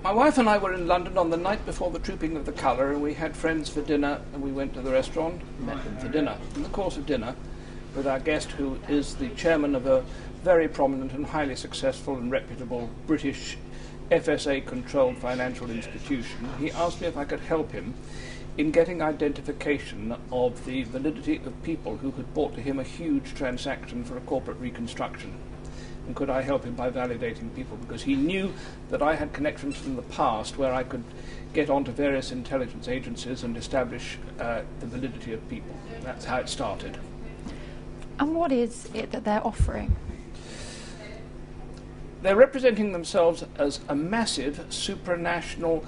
My wife and I were in London on the night before the Trooping of the Colour, and we had friends for dinner, and we went to the restaurant, met them for dinner. In the course of dinner, with our guest, who is the chairman of a very prominent and highly successful and reputable British FSA-controlled financial institution, he asked me if I could help him in getting identification of the validity of people who had brought to him a huge transaction for a corporate reconstruction. And could I help him by validating people? Because he knew that I had connections from the past where I could get onto various intelligence agencies and establish the validity of people. That's how it started. And what is it that they're offering? They're representing themselves as a massive supranational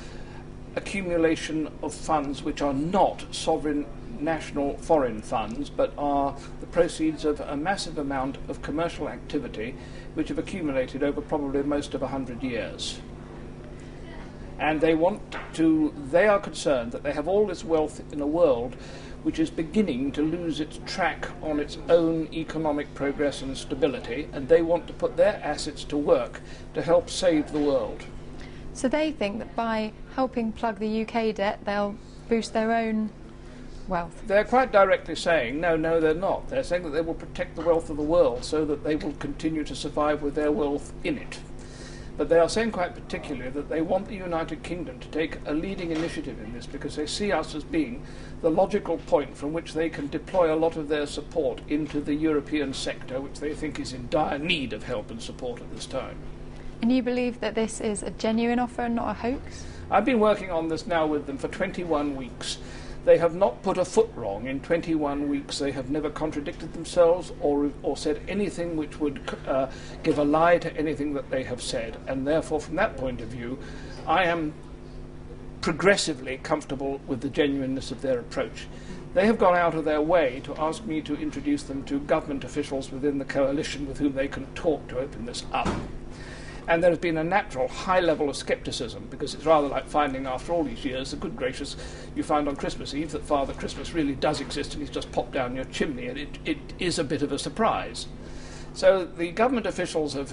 accumulation of funds which are not sovereign national foreign funds, but are the proceeds of a massive amount of commercial activity which have accumulated over probably most of 100 years. And they are concerned that they have all this wealth in a world which is beginning to lose its track on its own economic progress and stability, and they want to put their assets to work to help save the world. So they think that by helping plug the UK debt, they'll boost their own wealth? They're quite directly saying, no, they're not. They're saying that they will protect the wealth of the world so that they will continue to survive with their wealth in it. But they are saying quite particularly that they want the United Kingdom to take a leading initiative in this because they see us as being the logical point from which they can deploy a lot of their support into the European sector, which they think is in dire need of help and support at this time. And you believe that this is a genuine offer and not a hoax? I've been working on this now with them for 21 weeks. They have not put a foot wrong in 21 weeks. They have never contradicted themselves or said anything which would give a lie to anything that they have said. And therefore, from that point of view, I am progressively comfortable with the genuineness of their approach. They have gone out of their way to ask me to introduce them to government officials within the coalition with whom they can talk to open this up. And there has been a natural high level of scepticism, because it's rather like finding, after all these years, the good gracious, you find on Christmas Eve that Father Christmas really does exist and he's just popped down your chimney, and it is a bit of a surprise. So the government officials have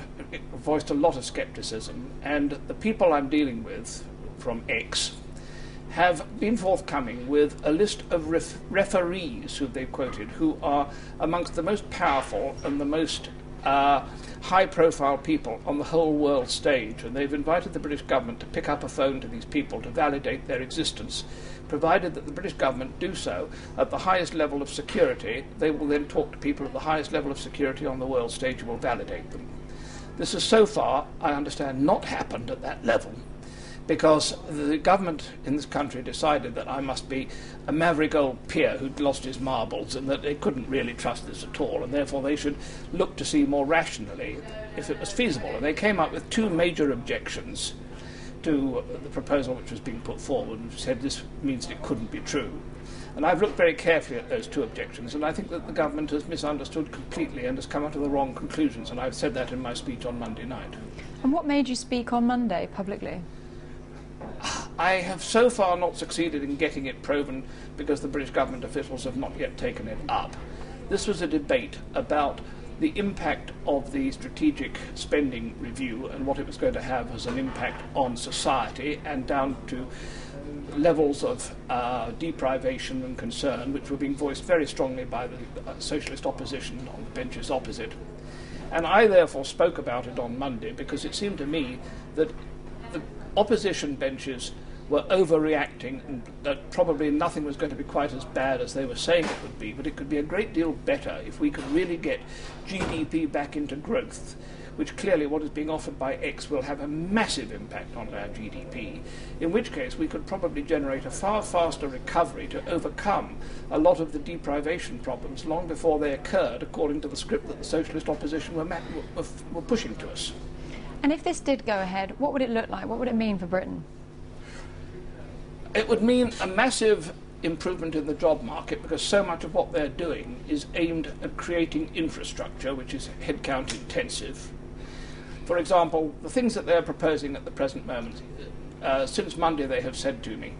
voiced a lot of scepticism, and the people I'm dealing with from X have been forthcoming with a list of referees who they've quoted, who are amongst the most powerful and the most high-profile people on the whole world stage, and they've invited the British government to pick up a phone to these people to validate their existence. Provided that the British government do so at the highest level of security, they will then talk to people at the highest level of security on the world stage who will validate them. This has so far, I understand, not happened at that level, because the government in this country decided that I must be a maverick old peer who'd lost his marbles, and that they couldn't really trust this at all, and therefore they should look to see more rationally if it was feasible. And they came up with two major objections to the proposal which was being put forward, and said this means that it couldn't be true. And I've looked very carefully at those two objections, and I think that the government has misunderstood completely and has come up to the wrong conclusions, and I've said that in my speech on Monday night. And what made you speak on Monday publicly? I have so far not succeeded in getting it proven because the British government officials have not yet taken it up. This was a debate about the impact of the strategic spending review and what it was going to have as an impact on society, and down to levels of deprivation and concern which were being voiced very strongly by the socialist opposition on the benches opposite. And I therefore spoke about it on Monday because it seemed to me that the opposition benches were overreacting, and that probably nothing was going to be quite as bad as they were saying it would be, but it could be a great deal better if we could really get GDP back into growth, which clearly what is being offered by X will have a massive impact on our GDP, in which case we could probably generate a far faster recovery to overcome a lot of the deprivation problems long before they occurred, according to the script that the socialist opposition were pushing to us. And if this did go ahead, what would it look like? What would it mean for Britain? It would mean a massive improvement in the job market, because so much of what they're doing is aimed at creating infrastructure which is headcount intensive. For example, the things that they're proposing at the present moment, since Monday they have said to me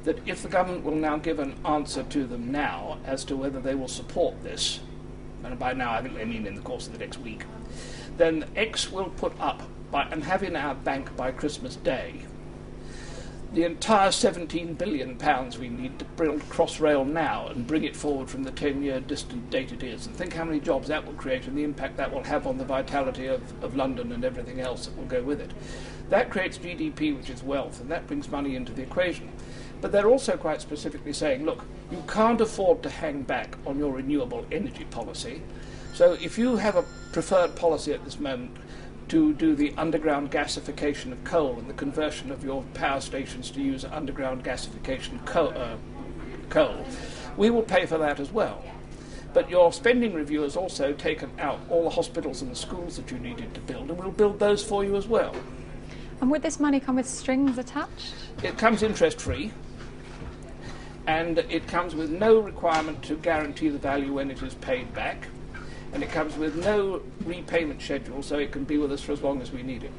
that if the government will now give an answer to them now as to whether they will support this, and by now I think they mean in the course of the next week, then X will put up and have in our bank by Christmas Day the entire £17 billion we need to build Crossrail now and bring it forward from the 10-year distant date it is, and think how many jobs that will create and the impact that will have on the vitality of London and everything else that will go with it. That creates GDP, which is wealth, and that brings money into the equation. But they're also quite specifically saying, look, you can't afford to hang back on your renewable energy policy. So if you have a preferred policy at this moment to do the underground gasification of coal and the conversion of your power stations to use underground gasification coal, we will pay for that as well. But your spending review has also taken out all the hospitals and the schools that you needed to build, and we'll build those for you as well. And would this money come with strings attached? It comes interest-free, and it comes with no requirement to guarantee the value when it is paid back, and it comes with no repayment schedule, so it can be with us for as long as we need it.